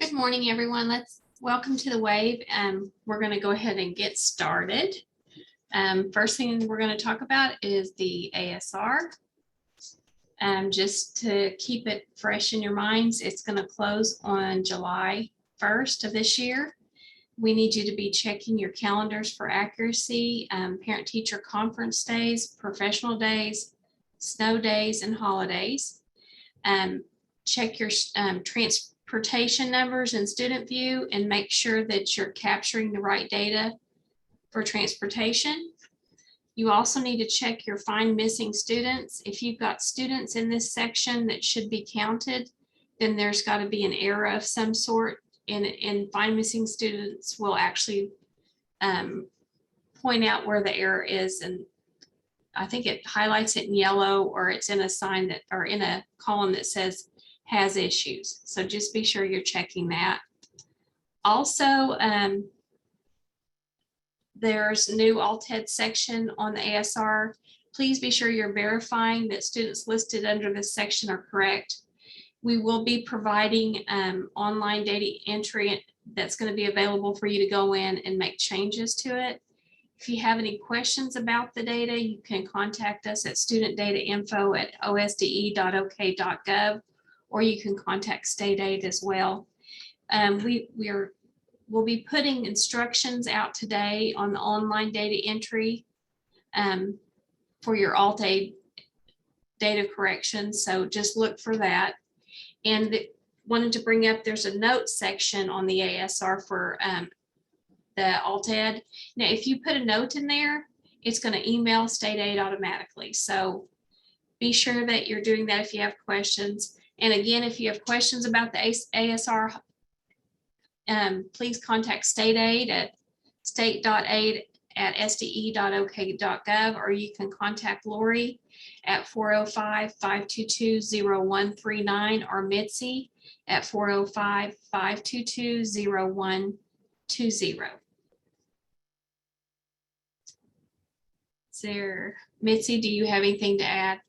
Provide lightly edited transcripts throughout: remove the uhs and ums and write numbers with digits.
Good morning, everyone. Welcome to the Wave. We're going to go ahead and get started. First thing we're going to talk about is the ASR. Just to keep it fresh in your minds, it's going to close on July 1st of this year. We need you to be checking your calendars for accuracy, parent-teacher conference days, professional days, snow days, and holidays. Check your transportation numbers in Student View and make sure that you're capturing the right data for transportation. You also need to check your find missing students. If you've got students in this section that should be counted, then there's got to be an error of some sort, and find missing students will actually point out where the error is, and I think it highlights it in yellow, or it's in a sign that, or in a column that says has issues. So just be sure you're checking that. Also, there's new alt-ed section on the ASR. Please be sure you're verifying that students listed under this section are correct. We will be providing online data entry that's going to be available for you to go in and make changes to it. If you have any questions about the data, you can contact us at studentdatainfo@osde.ok.gov, or you can contact State Aid as well. We'll be putting instructions out today on the online data entry for your alt-ed data correction, so just look for that. And wanted to bring up, there's a notes section on the ASR for the alt-ed. Now, if you put a note in there, it's going to email State Aid automatically. So be sure that you're doing that if you have questions. And again, if you have questions about the ASR, please contact State Aid at state.aid@sde.ok.gov, or you can contact Lori at 405-522-0139, or Mitzi at 405-522-0120. Mitzi, do you have anything to add?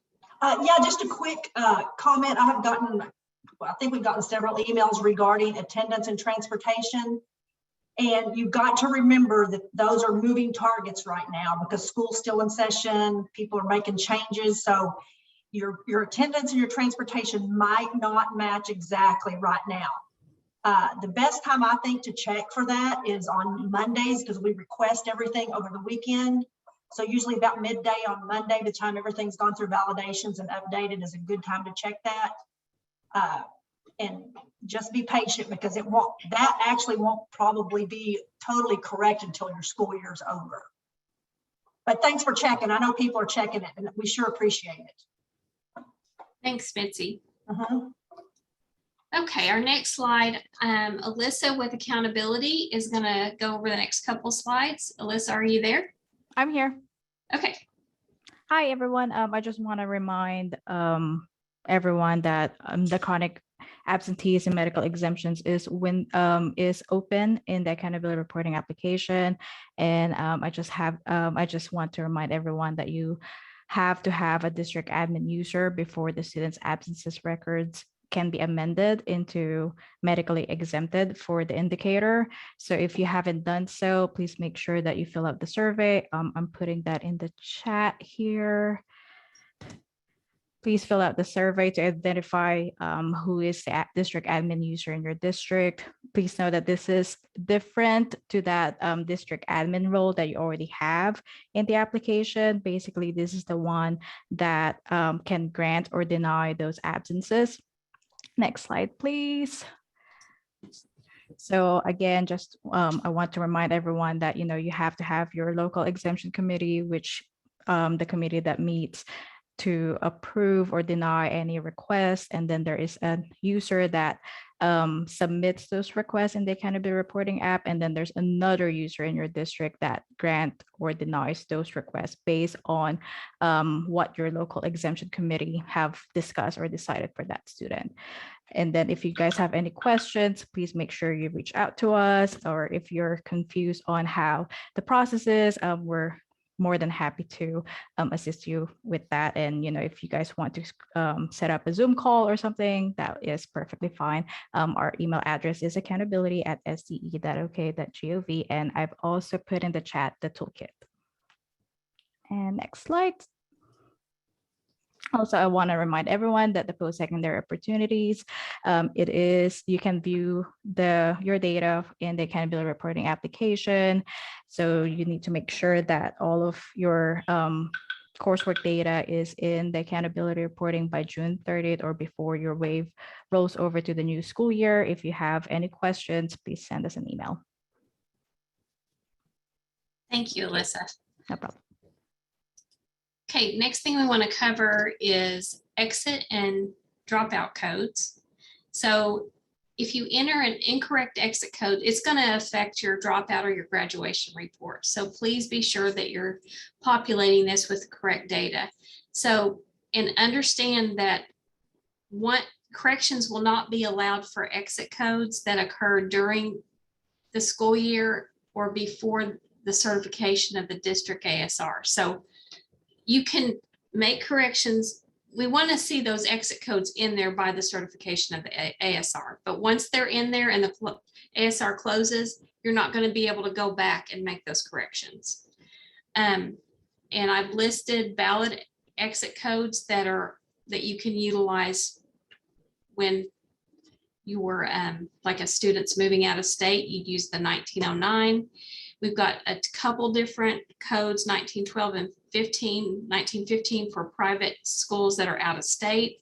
Yeah, just a quick comment. I think we've gotten several emails regarding attendance and transportation. And you've got to remember that those are moving targets right now because school's still in session, people are making changes. So your attendance and your transportation might not match exactly right now. The best time I think to check for that is on Mondays, because we request everything over the weekend. So usually about midday on Monday, the time everything's gone through validations and updated, is a good time to check that. And just be patient, because that actually won't probably be totally correct until your school year's over. But thanks for checking. I know people are checking it, and we sure appreciate it. Thanks, Mitzi. Okay, our next slide, Alyssa with accountability is going to go over the next couple slides. Alyssa, are you there? I'm here. Okay. Hi, everyone. I just want to remind everyone that the chronic absentees and medical exemptions is open in the accountability reporting application. And I just want to remind everyone that you have to have a district admin user before the student's absences records can be amended into medically exempted for the indicator. So if you haven't done so, please make sure that you fill out the survey. I'm putting that in the chat here. Please fill out the survey to identify who is the district admin user in your district. Please know that this is different to that district admin role that you already have in the application. Basically, this is the one that can grant or deny those absences. Next slide, please. So again, just I want to remind everyone that you have to have your local exemption committee, which the committee that meets to approve or deny any requests. And then there is a user that submits those requests in the accountability reporting app. And then there's another user in your district that grant or denies those requests based on what your local exemption committee have discussed or decided for that student. And then if you guys have any questions, please make sure you reach out to us, or if you're confused on how the process is, we're more than happy to assist you with that. And, if you guys want to set up a Zoom call or something, that is perfectly fine. Our email address is accountability@sde.ok.gov. And I've also put in the chat the toolkit. And next slide. Also, I want to remind everyone that the post-secondary opportunities, you can view your data in the accountability reporting application. So you need to make sure that all of your coursework data is in the accountability reporting by June 30th or before your wave rolls over to the new school year. If you have any questions, please send us an email. Thank you, Alyssa. No problem. Okay, next thing we want to cover is exit and dropout codes. So if you enter an incorrect exit code, it's going to affect your dropout or your graduation report. So please be sure that you're populating this with the correct data. So, and understand that corrections will not be allowed for exit codes that occur during the school year or before the certification of the district ASR. So you can make corrections. We want to see those exit codes in there by the certification of the ASR. But once they're in there and the ASR closes, you're not going to be able to go back and make those corrections. And I've listed valid exit codes that you can utilize when you were like a student's moving out of state. You'd use the 1909. We've got a couple different codes, 1912 and 1915 for private schools that are out of state.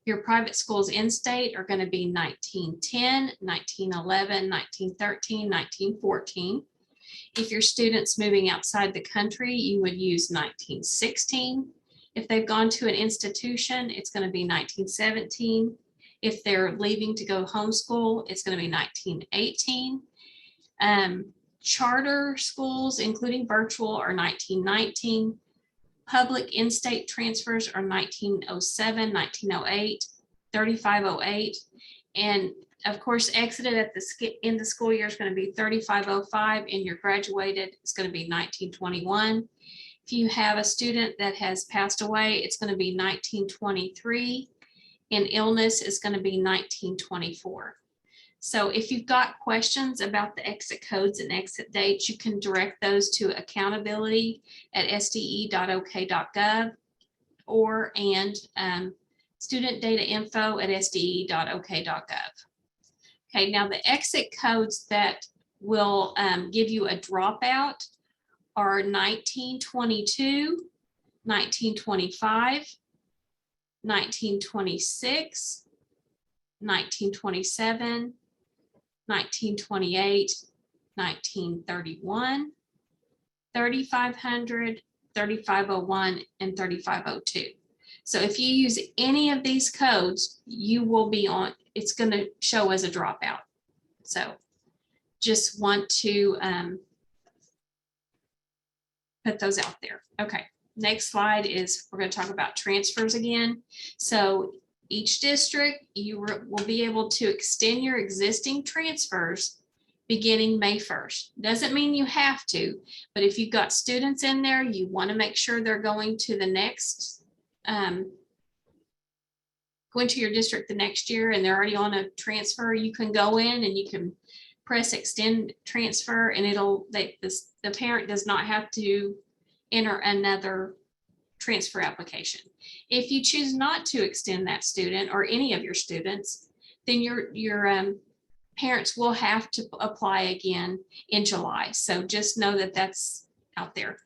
Your private schools in state are going to be 1910, 1911, 1913, 1914. If your student's moving outside the country, you would use 1916. If they've gone to an institution, it's going to be 1917. If they're leaving to go homeschool, it's going to be 1918. Charter schools, including virtual, are 1919. Public in-state transfers are 1907, 1908, 3508. And of course, exited at the end of school year is going to be 3505, and your graduated is going to be 1921. If you have a student that has passed away, it's going to be 1923, and illness is going to be 1924. So if you've got questions about the exit codes and exit dates, you can direct those to accountability@sde.ok.gov and studentdatainfo@sde.ok.gov. Okay, now the exit codes that will give you a dropout are 1922, 1925, 1926, 1927, 1928, 1931, 3500, 3501, and 3502. So if you use any of these codes, you will be on, it's going to show as a dropout. So just want to put those out there. Okay, next slide is we're going to talk about transfers again. So each district, you will be able to extend your existing transfers beginning May 1st. Doesn't mean you have to, but if you've got students in there, you want to make sure they're going to the next, going to your district the next year and they're already on a transfer, you can go in and you can press extend transfer and the parent does not have to enter another transfer application. If you choose not to extend that student or any of your students, then your parents will have to apply again in July. So just know that that's out there.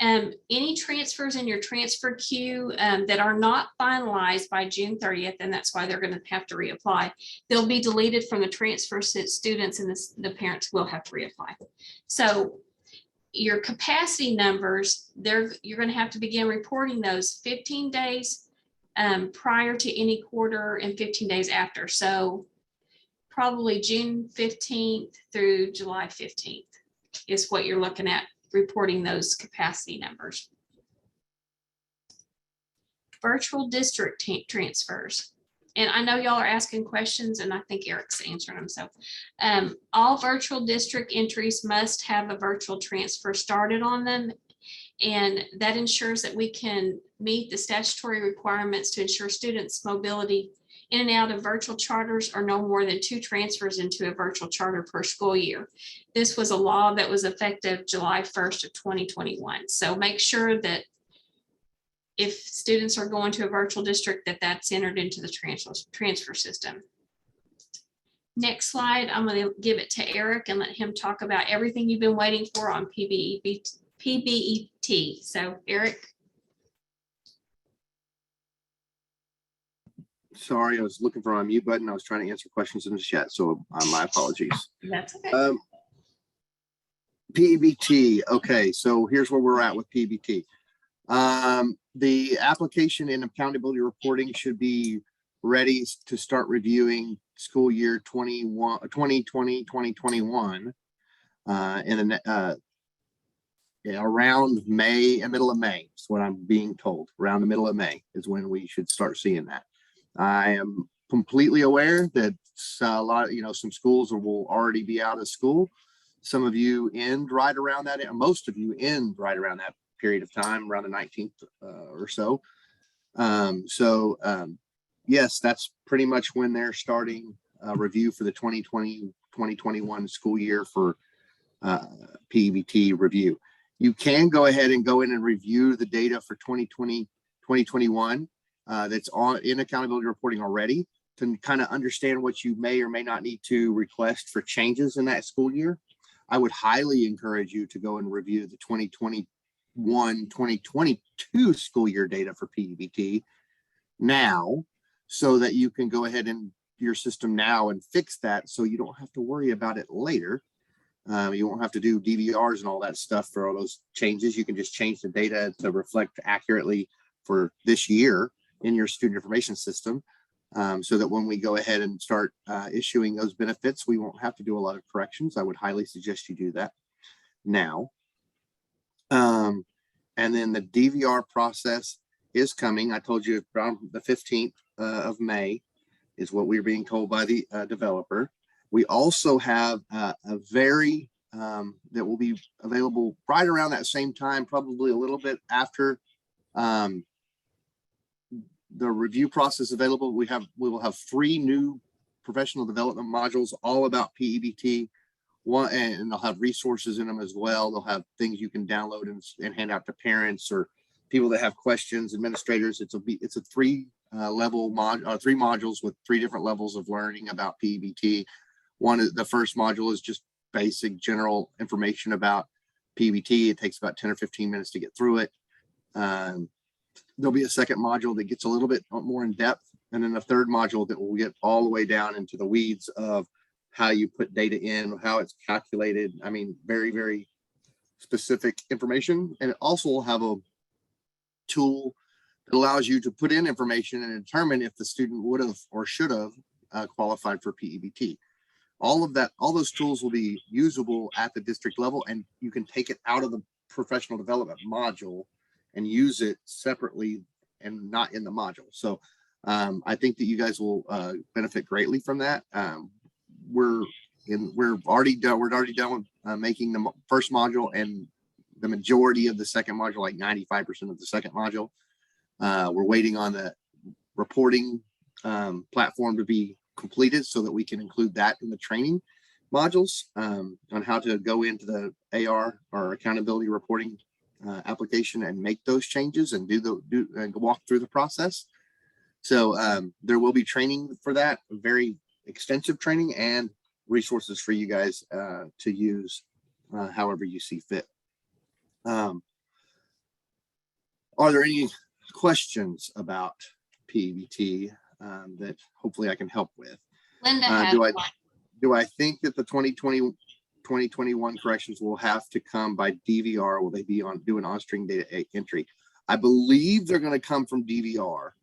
Any transfers in your transfer queue that are not finalized by June 30th, and that's why they're going to have to reapply, they'll be deleted from the transfer students and the parents will have to reapply. So your capacity numbers, you're going to have to begin reporting those 15 days prior to any quarter and 15 days after. So probably June 15th through July 15th is what you're looking at reporting those capacity numbers. Virtual district transfers. And I know y'all are asking questions and I think Eric's answering them. So all virtual district entries must have a virtual transfer started on them. And that ensures that we can meet the statutory requirements to ensure students' mobility in and out of virtual charters are no more than 2 transfers into a virtual charter per school year. This was a law that was effective July 1st of 2021. So make sure that if students are going to a virtual district, that that's entered into the transfer system. Next slide, I'm going to give it to Eric and let him talk about everything you've been waiting for on PBET. So Eric. Sorry, I was looking for my mute button. I was trying to answer questions in the chat, so my apologies. That's okay. PBT. Okay, so here's where we're at with PBT. The application and accountability reporting should be ready to start reviewing school year 2020-2021 around May and middle of May is what I'm being told. Around the middle of May is when we should start seeing that. I am completely aware that a lot of, some schools will already be out of school. Some of you end right around that, most of you end right around that period of time, around the 19th or so. Yes, that's pretty much when they're starting a review for the 2020-2021 school year for PEBT review. You can go ahead and go in and review the data for 2020-2021 that's in accountability reporting already to kind of understand what you may or may not need to request for changes in that school year. I would highly encourage you to go and review the 2021-2022 school year data for PEBT now, so that you can go ahead and your system now and fix that, so you don't have to worry about it later. You won't have to do DVRs and all that stuff for all those changes. You can just change the data to reflect accurately for this year in your student information system, so that when we go ahead and start issuing those benefits, we won't have to do a lot of corrections. I would highly suggest you do that now. And then the DVR process is coming. I told you around the 15th of May is what we're being told by the developer. We also have a very that will be available right around that same time, probably a little bit after the review process available. We will have 3 new professional development modules all about PEBT. One, and they'll have resources in them as well. They'll have things you can download and hand out to parents or people that have questions, administrators. It's a 3 level mod, 3 modules with 3 different levels of learning about PEBT. The first module is just basic general information about PEBT. It takes about 10 or 15 minutes to get through it. There'll be a second module that gets a little bit more in depth, and then a third module that will get all the way down into the weeds of how you put data in, how it's calculated. I mean, very, very specific information. And it also will have a tool that allows you to put in information and determine if the student would have or should have qualified for PEBT. All of that, all those tools will be usable at the district level, and you can take it out of the professional development module and use it separately and not in the module. So I think that you guys will benefit greatly from that. We're already done with making the first module and the majority of the second module, like 95% of the second module. We're waiting on the reporting platform to be completed so that we can include that in the training modules on how to go into the AR or accountability reporting application and make those changes and walk through the process. So there will be training for that, very extensive training and resources for you guys to use however you see fit. Are there any questions about PEBT that hopefully I can help with? Linda had do I think that the 2021 corrections will have to come by DVR? Will they be doing on-string data entry? I believe they're going to come from DVR.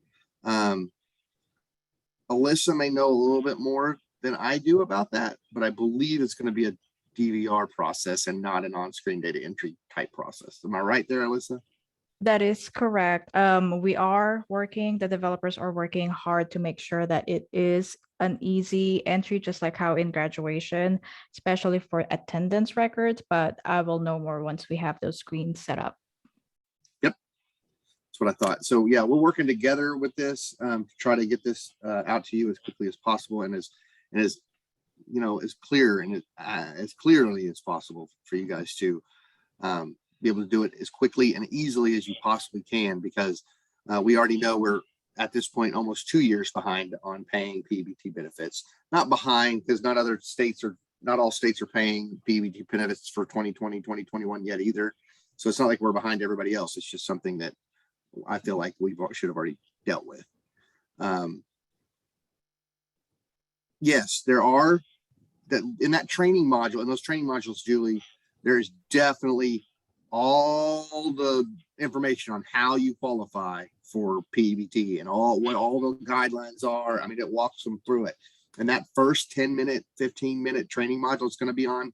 Alyssa may know a little bit more than I do about that, but I believe it's going to be a DVR process and not an on-screen data entry type process. Am I right there, Alyssa? That is correct. The developers are working hard to make sure that it is an easy entry, just like how in graduation, especially for attendance records, but I will know more once we have those screens set up. That's what I thought. So yeah, we're working together with this to try to get this out to you as quickly as possible and as you know, as clear and as clearly as possible for you guys to be able to do it as quickly and easily as you possibly can, because we already know we're at this point almost 2 years behind on paying PEBT benefits. Not behind, because not all states are paying PEBT benefits for 2020, 2021 yet either. So it's not like we're behind everybody else. It's just something that I feel like we should have already dealt with. Yes, there are that in that training module, in those training modules, Julie, there's definitely all the information on how you qualify for PEBT and what all the guidelines are. I mean, it walks them through it. And that first 10-minute, 15-minute training module is going to be on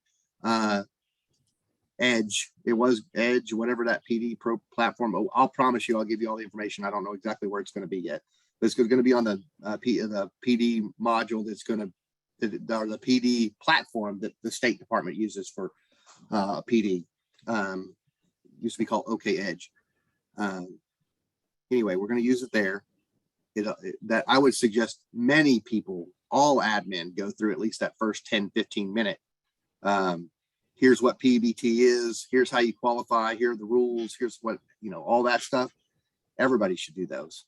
Edge. It was Edge, whatever that PD Pro platform. I'll promise you, I'll give you all the information. I don't know exactly where it's going to be yet, but it's going to be on the PD module. That's going to, or the PD platform that the State Department uses for PD. Used to be called OK Edge. Anyway, we're going to use it there. That I would suggest many people, all admin, go through at least that first 10-15 minute. Here's what PEBT is. Here's how you qualify. Here are the rules. Here's what, you know, all that stuff. Everybody should do those.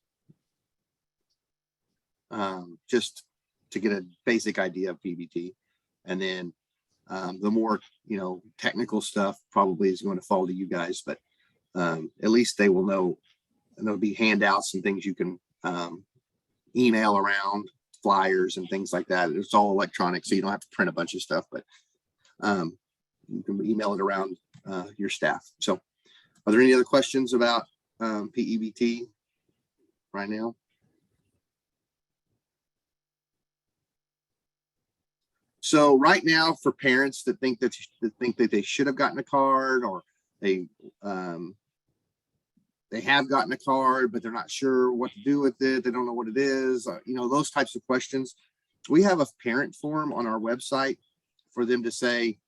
Just to get a basic idea of PEBT. And then the more, you know, technical stuff probably is going to fall to you guys, but at least they will know, and there'll be handouts and things you can email around, flyers and things like that. It's all electronic, so you don't have to print a bunch of stuff, but you can email it around your staff. So are there any other questions about PEBT right now? So right now, for parents that think that they should have gotten a card, or they have gotten a card, but they're not sure what to do with it. They don't know what it is. You know, those types of questions. We have a parent form on our website for them to say,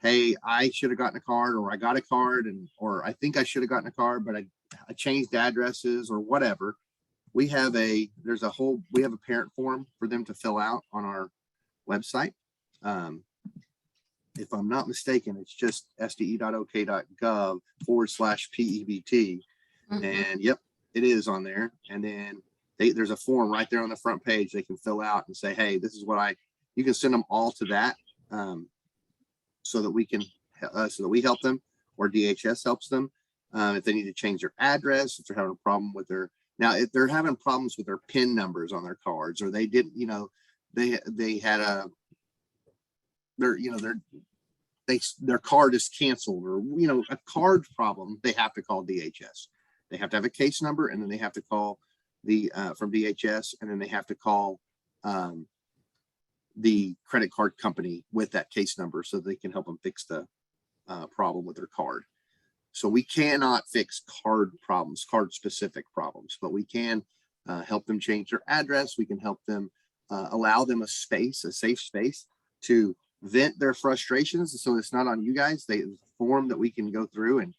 hey, I should have gotten a card, or I got a card, or I think I should have gotten a card, but I changed addresses or whatever. We have a parent form for them to fill out on our website. If I'm not mistaken, it's just sde.ok.gov/PEBT. And yep, it is on there. And then there's a form right there on the front page they can fill out and say, hey, this is what you can send them all to that, so that we help them, or DHS helps them. If they need to change their address, if they're having a problem with if they're having problems with their PIN numbers on their cards, or they didn't, you know, they had their card is canceled, or, you know, a card problem, they have to call DHS. They have to have a case number, and then they have to call from DHS, and then they have to call the credit card company with that case number so they can help them fix the problem with their card. So we cannot fix card specific problems, but we can help them change their address. We can help them allow them a safe space to vent their frustrations. So it's not on you guys. There's a form that we can go through, and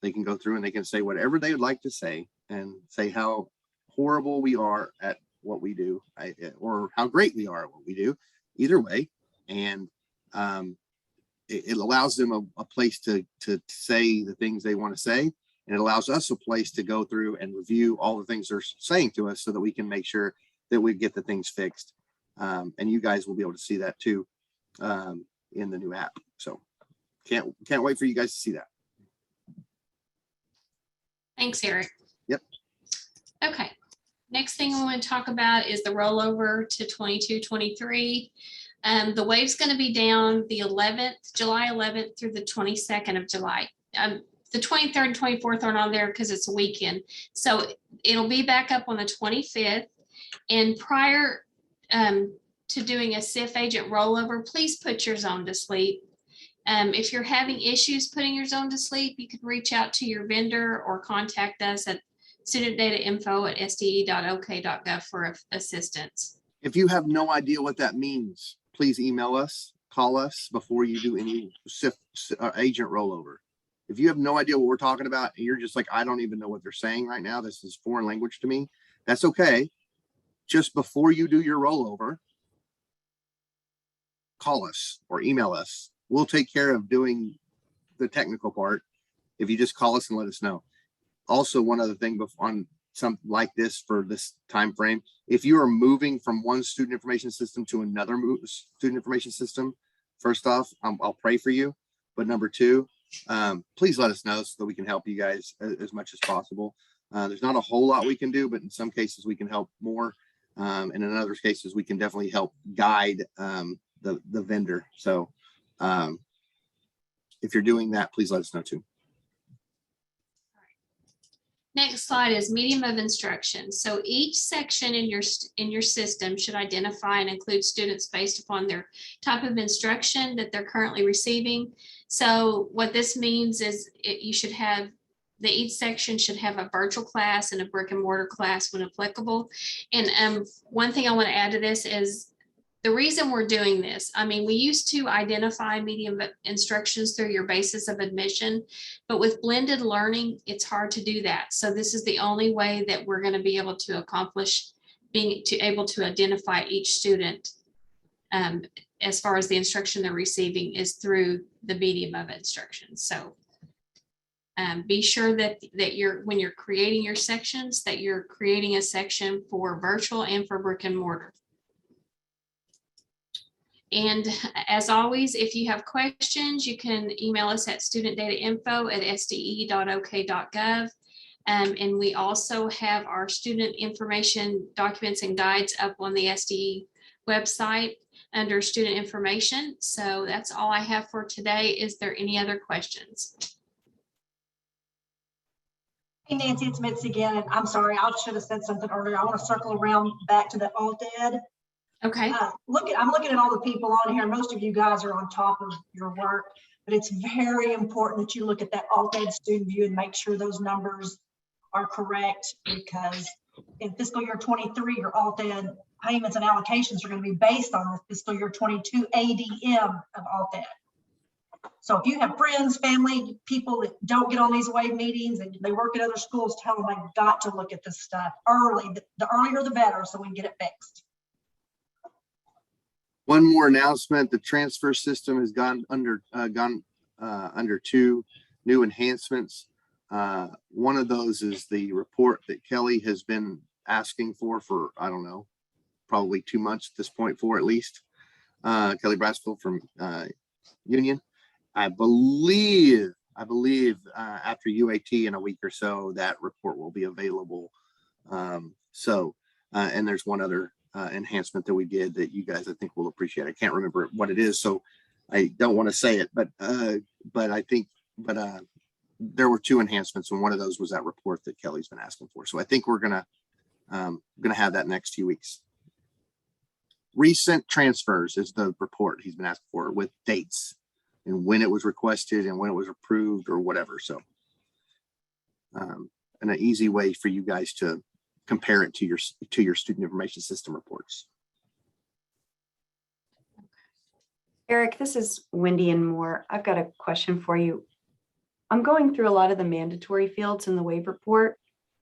they can go through and they can say whatever they would like to say, and say how horrible we are at what we do, or how great we are at what we do, either way. And it allows them a place to say the things they want to say, and it allows us a place to go through and review all the things they're saying to us, so that we can make sure that we get the things fixed. And you guys will be able to see that too in the new app. So can't wait for you guys to see that. Thanks, Eric. Yep. Okay. Next thing we want to talk about is the rollover to 22-23. The wave's going to be down the 11th, July 11th through the 22nd of July. The 23rd and 24th aren't on there because it's a weekend. So it'll be back up on the 25th. And prior to doing a SIF agent rollover, please put your zone to sleep. If you're having issues putting your zone to sleep, you can reach out to your vendor or contact us at studentdatainfo@sde.ok.gov for assistance. If you have no idea what that means, please email us, call us before you do any SIF agent rollover. If you have no idea what we're talking about, and you're just like, I don't even know what they're saying right now, this is foreign language to me, that's okay. Just before you do your rollover, call us or email us. We'll take care of doing the technical part if you just call us and let us know. Also, one other thing on something like this for this time frame, if you are moving from one student information system to another student information system, first off, I'll pray for you. But number two, please let us know so that we can help you guys as much as possible. There's not a whole lot we can do, but in some cases we can help more. And in other cases, we can definitely help guide the vendor. So if you're doing that, please let us know too. Next slide is medium of instruction. So each section in your system should identify and include students based upon their type of instruction that they're currently receiving. So what this means is you should have each section should have a virtual class and a brick and mortar class when applicable. And one thing I want to add to this is the reason we're doing this. I mean, we used to identify medium instructions through your basis of admission, but with blended learning, it's hard to do that. So this is the only way that we're going to be able to accomplish able to identify each student as far as the instruction they're receiving is through the medium of instruction. So be sure that when you're creating your sections, that you're creating a section for virtual and for brick and mortar. And as always, if you have questions, you can email us at studentdatainfo@sde.ok.gov. And we also have our student information documents and guides up on the SDE website under student information. So that's all I have for today. Is there any other questions? Hey Nancy, it's Mitzi again. I'm sorry, I should have said something earlier. I want to circle around back to the alt ed. Okay. I'm looking at all the people on here. Most of you guys are on top of your work, but it's very important that you look at that alt ed student view and make sure those numbers are correct, because in fiscal year 23, your alt ed payments and allocations are going to be based on the fiscal year 22 ADM of alt ed. So if you have friends, family, people that don't get on these WAVE meetings and they work at other schools, tell them they've got to look at this stuff early. The earlier the better, so we can get it fixed. One more announcement: the transfer system has gone under two new enhancements. One of those is the report that Kelly has been asking for I don't know, probably 2 months at this point, for at least. Kelly Brasfield from Union. I believe after UAT in a week or so, that report will be available. And there's one other enhancement that we did that you guys I think will appreciate. I can't remember what it is, so I don't want to say it, but there were two enhancements, and one of those was that report that Kelly's been asking for. So I think we're gonna have that next few weeks. Recent transfers is the report he's been asking for, with dates and when it was requested and when it was approved or whatever. So and an easy way for you guys to compare it to your student information system reports. Eric, this is Wendy and Moore. I've got a question for you. I'm going through a lot of the mandatory fields in the WAVE report.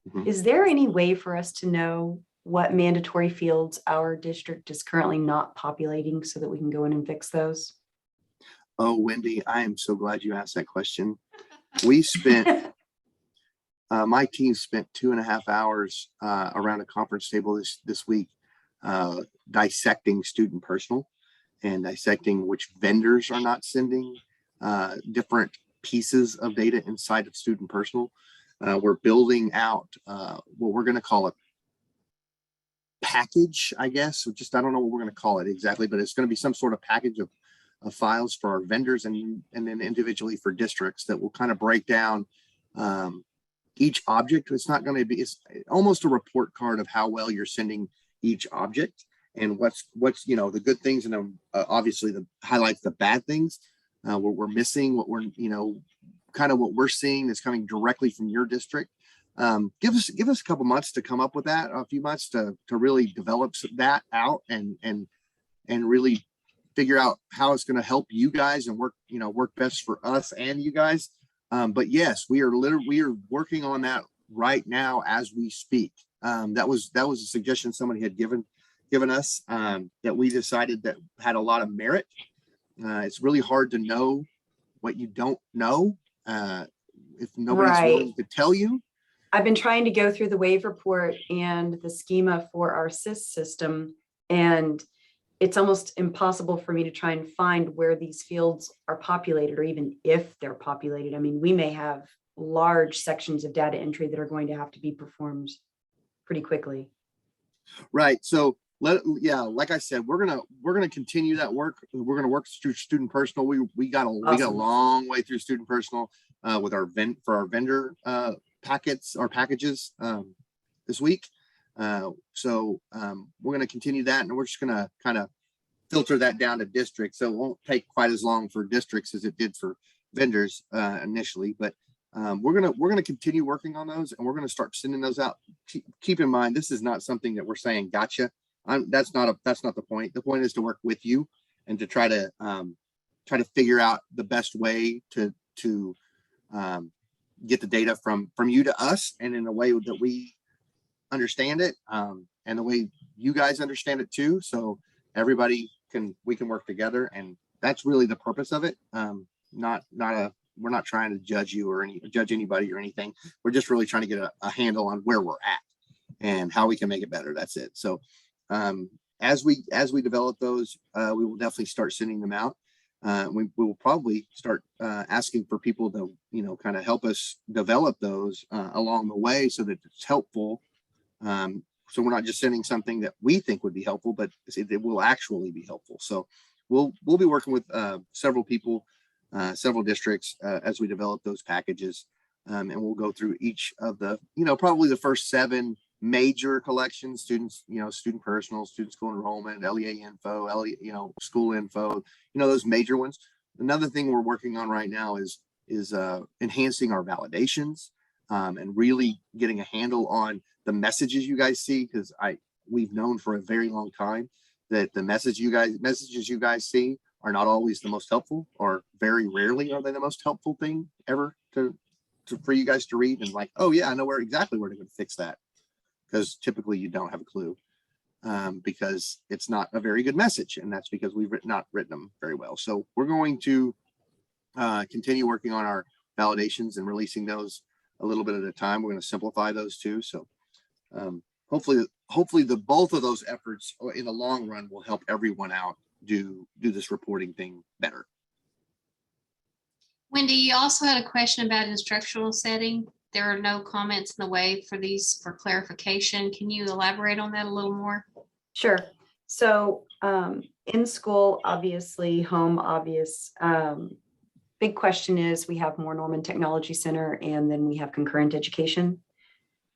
Mm-hmm. Is there any way for us to know what mandatory fields our district is currently not populating so that we can go in and fix those? Oh, Wendy, I am so glad you asked that question. We spent my team spent 2.5 hours around a conference table this week dissecting student personal and dissecting which vendors are not sending different pieces of data inside of student personal. We're building out what we're going to call a package, I guess. I don't know what we're going to call it exactly, but it's going to be some sort of package of files for our vendors and then individually for districts that will kind of break down each object. It's not going to be, it's almost a report card of how well you're sending each object and what's the good things, and obviously the highlights the bad things, what we're missing, what we're kind of what we're seeing that's coming directly from your district. Give us a couple months to come up with that, a few months to really develop that out and really figure out how it's going to help you guys and work best for us and you guys. But yes, we are working on that right now as we speak. That was a suggestion somebody had given us, that we decided that had a lot of merit. It's really hard to know what you don't know, if nobody's willing to tell you. I've been trying to go through the wave report and the schema for our SIS system, and it's almost impossible for me to try and find where these fields are populated, or even if they're populated. I mean, we may have large sections of data entry that are going to have to be performed pretty quickly. Right. So like I said, we're gonna continue that work. We're gonna work through student personal. We got a long way through student personal with our vendor packages this week. So we're going to continue that, and we're just going to kind of filter that down to districts. So it won't take quite as long for districts as it did for vendors initially, but we're going to continue working on those, and we're going to start sending those out. Keep in mind, this is not something that we're saying gotcha. That's not the point. The point is to work with you and to try to figure out the best way to get the data from you to us, and in a way that we understand it, and the way you guys understand it too. So everybody we can work together, and that's really the purpose of it. We're not trying to judge you or judge anybody or anything. We're just really trying to get a handle on where we're at and how we can make it better. That's it. So as we develop those, we will definitely start sending them out. We will probably start asking for people to, kind of help us develop those along the way, so that it's helpful. So we're not just sending something that we think would be helpful, but it will actually be helpful. So we'll be working with several people, several districts as we develop those packages, and we'll go through each of the, probably the first 7 major collections: students, student personal, student school enrollment, LEA info, school info, those major ones. Another thing we're working on right now is enhancing our validations, and really getting a handle on the messages you guys see, because we've known for a very long time that the messages you guys see are not always the most helpful, or very rarely are they the most helpful thing ever for you guys to read, and like, oh yeah, I know exactly where to go fix that, because typically you don't have a clue, because it's not a very good message, and that's because we've not written them very well. So we're going to continue working on our validations and releasing those a little bit at a time. We're going to simplify those too. So hopefully the both of those efforts in the long run will help everyone out do this reporting thing better. Wendy, you also had a question about instructional setting. There are no comments in the way for these for clarification. Can you elaborate on that a little more? Sure. So in school, obviously, home, obvious. Big question is, we have Moore Norman Technology Center, and then we have concurrent education.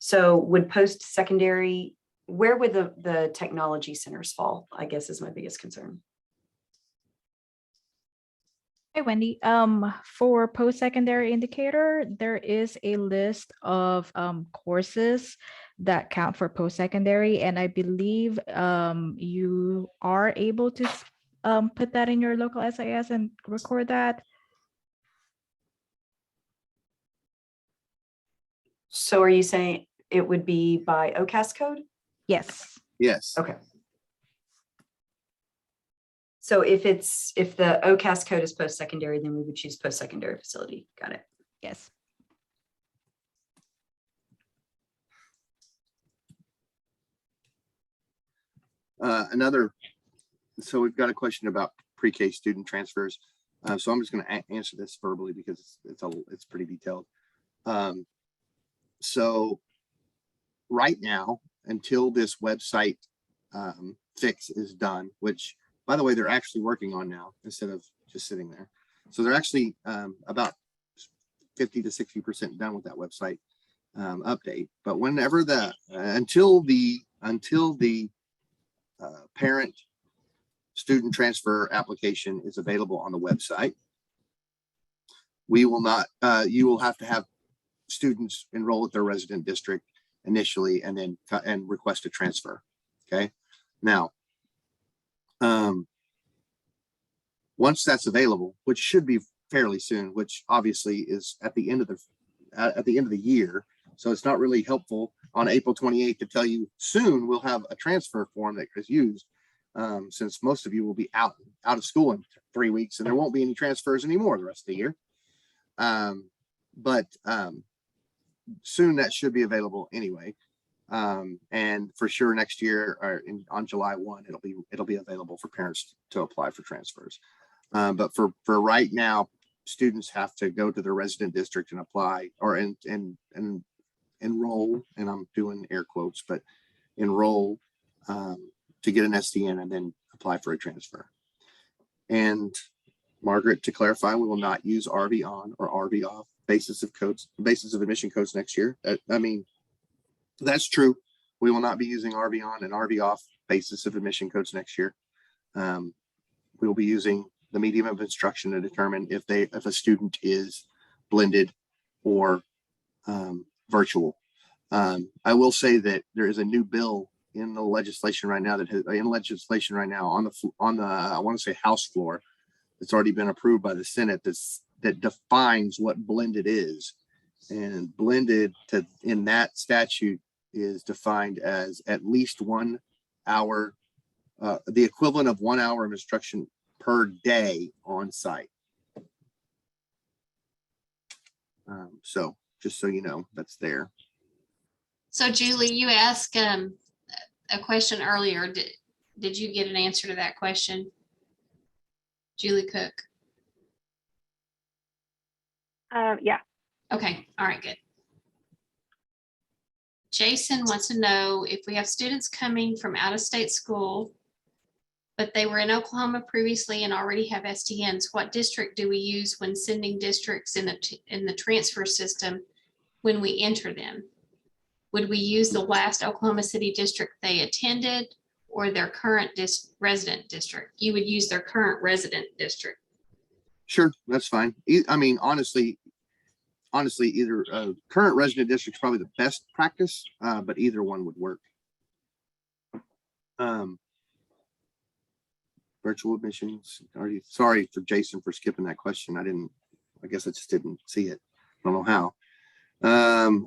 So would post-secondary, where would the technology centers fall, I guess, is my biggest concern. Hey, Wendy. For post-secondary indicator, there is a list of courses that count for post-secondary, and I believe you are able to put that in your local SIS and record that. So are you saying it would be by OCAS code? Yes. Yes. Okay. So if the OCAS code is post-secondary, then we would choose post-secondary facility. Got it. Yes. So we've got a question about pre-K student transfers. So I'm just going to answer this verbally because it's pretty detailed. So right now, until this website fix is done, which, by the way, they're actually working on now instead of just sitting there. So they're actually about 50 to 60% done with that website update. But whenever until the parent student transfer application is available on the website, we will not, you will have to have students enroll at their resident district initially, and then request a transfer. Okay. Now, once that's available, which should be fairly soon, which obviously is at the end of the year. So it's not really helpful on April 28th to tell you soon we'll have a transfer form that is used, since most of you will be out of school in 3 weeks, and there won't be any transfers anymore the rest of the year. But soon that should be available anyway. And for sure next year, or on July 1, it'll be available for parents to apply for transfers. But for right now, students have to go to their resident district and apply, or and enroll, and I'm doing air quotes, but enroll to get an SDN and then apply for a transfer. And Margaret, to clarify, we will not use RV on or RV off basis of admission codes next year. I mean, that's true. We will not be using RV on and RV off basis of admission codes next year. We will be using the medium of instruction to determine if a student is blended or virtual. I will say that there is a new bill in the legislation right now on the I want to say House floor. It's already been approved by the Senate that defines what blended is, and blended in that statute is defined as at least 1 hour, the equivalent of 1 hour of instruction per day on site. So just so you know, that's there. So Julie, you asked a question earlier. Did you get an answer to that question? Julie Cook. Yeah. Okay, all right, good. Jason wants to know if we have students coming from out of state school, but they were in Oklahoma previously and already have STNs, what district do we use when sending districts in the transfer system when we enter them? Would we use the last Oklahoma City district they attended or their current resident district? You would use their current resident district. Sure, that's fine. I mean, honestly, either current resident district is probably the best practice, but either one would work. Virtual admissions. Sorry for Jason for skipping that question. I guess I just didn't see it. I don't know how.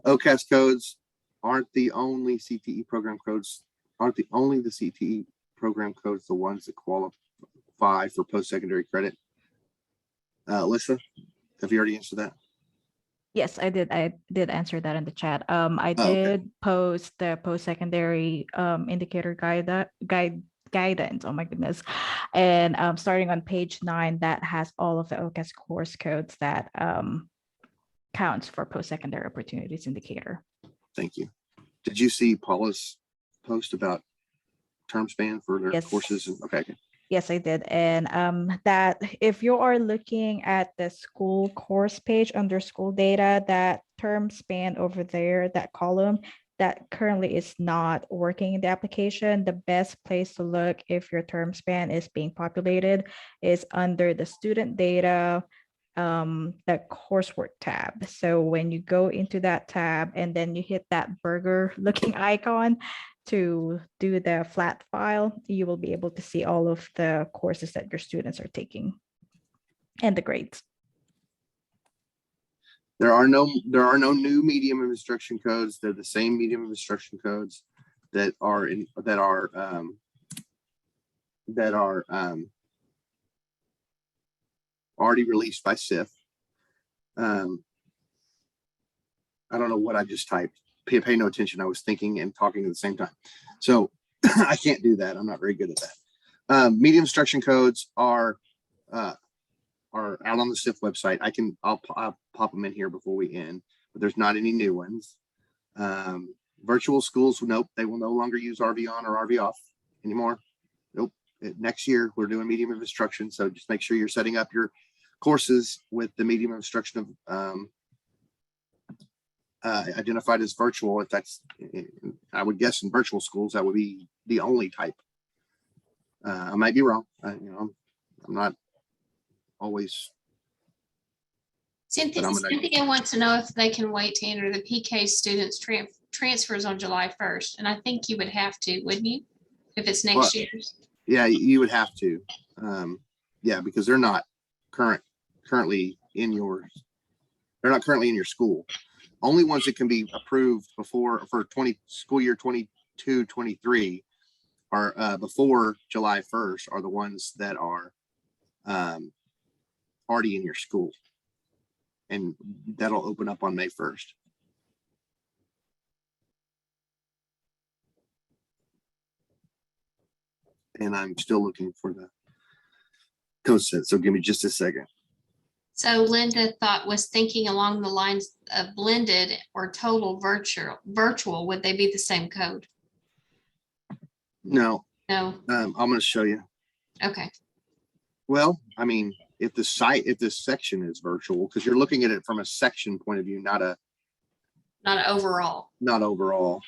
OCAS codes aren't the only CTE program codes. The CTE program codes the ones that qualify for post-secondary credit? Alyssa, have you already answered that? Yes, I did. I did answer that in the chat. I Oh, okay. did post the post-secondary indicator guidance. Oh my goodness. And starting on page 9, that has all of the OCAS course codes that counts for post-secondary opportunities indicator. Thank you. Did you see Paula's post about term span for their Yes. courses? Okay. Yes, I did. And that if you are looking at the school course page under school data, that term span over there, that column, that currently is not working in the application. The best place to look if your term span is being populated is under the student data, the coursework tab. So when you go into that tab and then you hit that burger looking icon to do the flat file, you will be able to see all of the courses that your students are taking and the grades. There are no new medium of instruction codes. They're the same medium of instruction codes that are already released by SIF. I don't know what I just typed. Pay no attention. I was thinking and talking at the same time. So I can't do that. I'm not very good at that. Medium instruction codes are out on the SIF website. I'll pop them in here before we end, but there's not any new ones. Virtual schools, nope, they will no longer use RV on or RV off anymore. Nope. Next year we're doing medium of instruction. So just make sure you're setting up your courses with the medium of instruction of identified as virtual. If that's, I would guess in virtual schools, that would be the only type. I might be wrong. I'm not always. Cynthia wants to know if they can wait to enter the PK students transfers on July 1st. And I think you would have to, wouldn't you? If it's next year's. Yeah, you would have to. Yeah, because they're not current currently in your, they're not currently in your school. Only ones that can be approved before for school year 22, 23 are before July 1st are the ones that are already in your school. And that'll open up on May 1st. And I'm still looking for the code set. So give me just a second. So Linda was thinking along the lines of blended or total virtual. Would they be the same code? No, No. I'm going to show you. Okay. Well, I mean, if this section is virtual, because you're looking at it from a section point of view, not overall. not overall.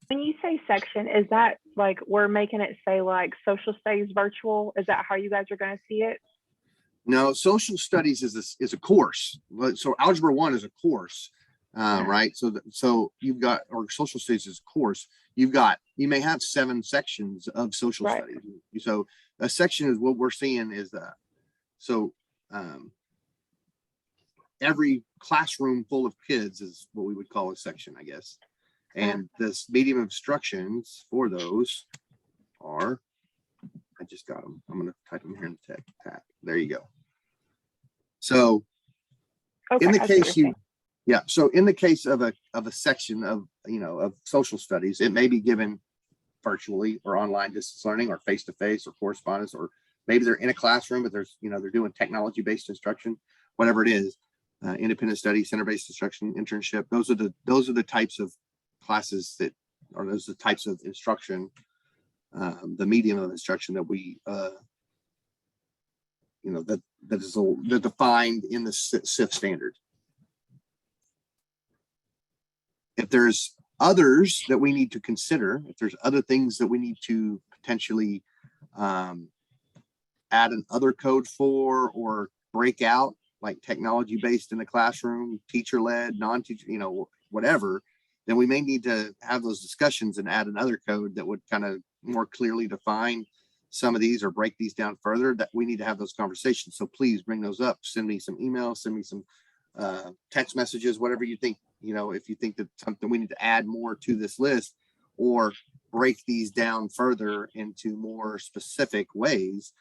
When you say section, is that like we're making it say like social studies virtual? Is that how you guys are going to see it? No, social studies is a course. So algebra 1 is a course, right? So you've got, or social studies is a course. You may have 7 sections of social Right. studies. So a section is what we're seeing is every classroom full of kids is what we would call a section, I guess. And this medium of instructions for those are, I just got them. I'm going to type them here in the tech. There you go. So Okay, in the I see what case you're saying. so in the case of a section of, of social studies, it may be given virtually or online distance learning or face-to-face or correspondence, or maybe they're in a classroom, but there's, they're doing technology-based instruction, whatever it is, independent study, center-based instruction, internship. Those are the types of classes those are the types of instruction, the medium of instruction that we, that defined in the SIF standard. If there's others that we need to consider, if there's other things that we need to potentially add another code for or break out, like technology based in the classroom, teacher led, non-teacher, whatever, then we may need to have those discussions and add another code that would kind of more clearly define some of these or break these down further. That we need to have those conversations. So please bring those up. Send me some emails, send me some text messages, whatever you think, if you think that something we need to add more to this list or break these down further into more specific ways,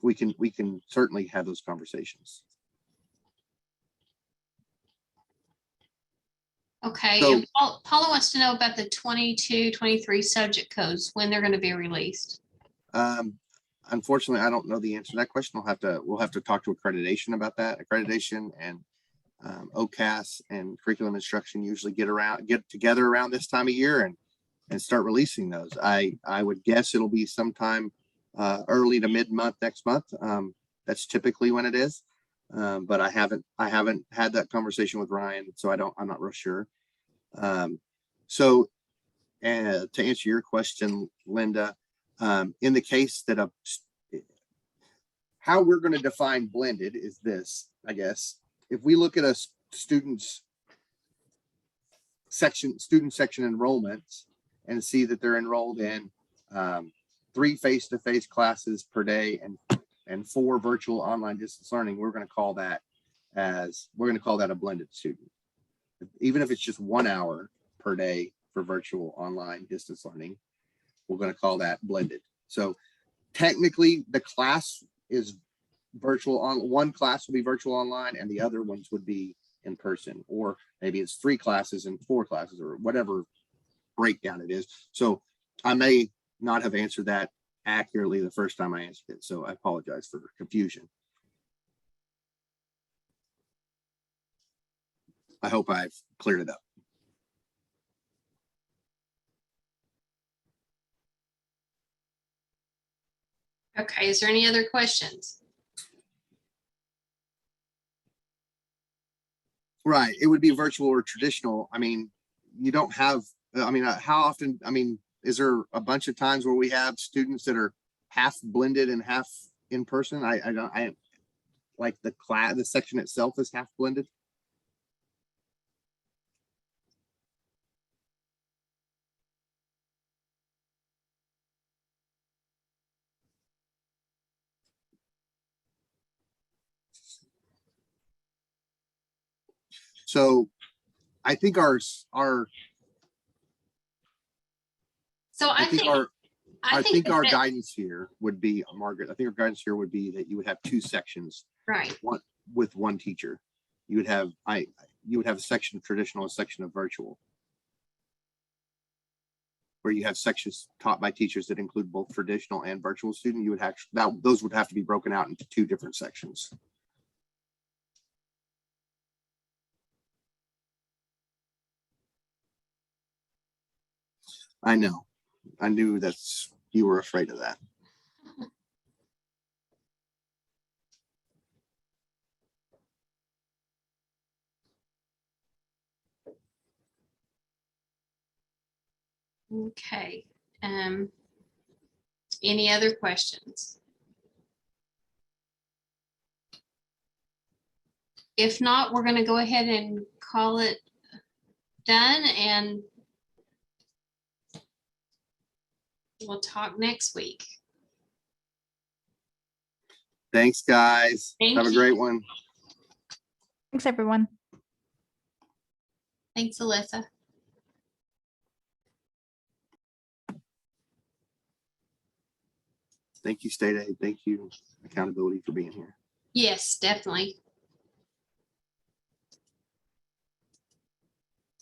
we can certainly have those conversations. Okay. So- and Paula wants to know about the 22, 23 subject codes, when they're going to be released. Unfortunately, I don't know the answer to that question. We'll have to talk to accreditation about that. Accreditation and OCAS and curriculum instruction usually get together around this time of year and start releasing those. I would guess it'll be sometime early to mid-month next month. That's typically when it is. But I haven't had that conversation with Ryan, so I'm not real sure. So to answer your question, Linda, in the case that how we're going to define blended is this, I guess. If we look at a student section enrollments and see that they're enrolled in 3 face-to-face classes per day and 4 virtual online distance learning, we're going to call that a blended student. Even if it's just 1 hour per day for virtual online distance learning, we're going to call that blended. So technically the class is virtual on one class will be virtual online and the other ones would be in person, or maybe it's 3 classes and 4 classes or whatever breakdown it is. So I may not have answered that accurately the first time I answered it. So I apologize for confusion. I hope I've cleared it up. Okay. Is there any other questions? Right. It would be virtual or traditional. I mean, you don't have, how often, is there a bunch of times where we have students that are half blended and half in person? I like the section itself is half blended. So I think So I think our that- guidance here would be, Margaret, I think our guidance here would be that you would have two sections, right. one with one teacher. You would have a section of traditional, a section of virtual, where you have sections taught by teachers that include both traditional and virtual student. You would those would have to be broken out into two different sections. I know. I knew you were afraid of that. Okay. Any other questions? If not, we're going to go ahead and call it done, and we'll talk next week. Thanks, guys. Thank Have a you. great one. Thanks, everyone. Thanks, Alyssa. Thank you, State Aid. Thank you, Accountability, for being here. Yes, definitely.